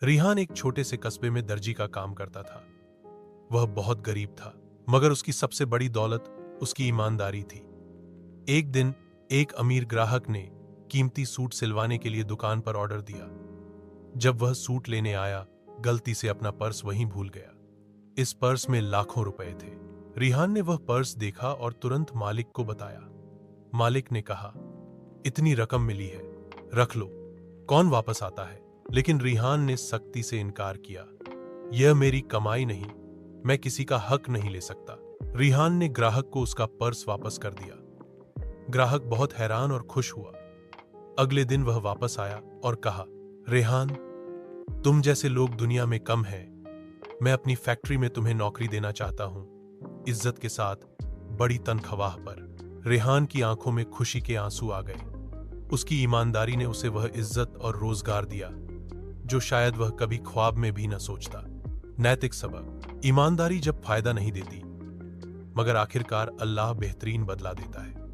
रिहान एक छोटे से कस्बे में दर्जी का काम करता था। वह बहुत गरीब था, मगर उसकी सबसे बड़ी दौलत उसकी ईमानदारी थी। एक दिन एक अमीर ग्राहक ने कीमती सूट सिलवाने के लिए दुकान पर ऑर्डर दिया। जब वह सूट लेने आया, गलती से अपना पर्स वहीं भूल गया। इस पर्स में लाखों रुपए थे। रिहान ने वह पर्स देखा और तुरंत मालिक को बताया। मालिक ने कहा, इतनी रकम मिली है, रख लो, कौन वापस आता है? लेकिन रिहान ने सख्ती से इनकार किया। यह मेरी कमाई नहीं, मैं किसी का हक नहीं ले सकता। रिहान ने ग्राहक को उसका पर्स वापस कर दिया। ग्राहक बहुत हैरान और खुश हुआ। अगले दिन वह वापस आया और कहा, रेहान, तुम जैसे लोग दुनिया में कम हैं। मैं अपनी फैक्ट्री में तुम्हें नौकरी देना चाहता हूं, इज्जत के साथ, बड़ी तनख्वाह पर। रेहान की आंखों में खुशी के आंसू आ गए। उसकी ईमानदारी ने उसे वह इज्जत और रोजगार दिया जो शायद वह कभी ख्वाब में भी न सोचता। नैतिक सबक: ईमानदारी जब फायदा नहीं देती, मगर आखिरकार अल्लाह बेहतरीन बदला देता है।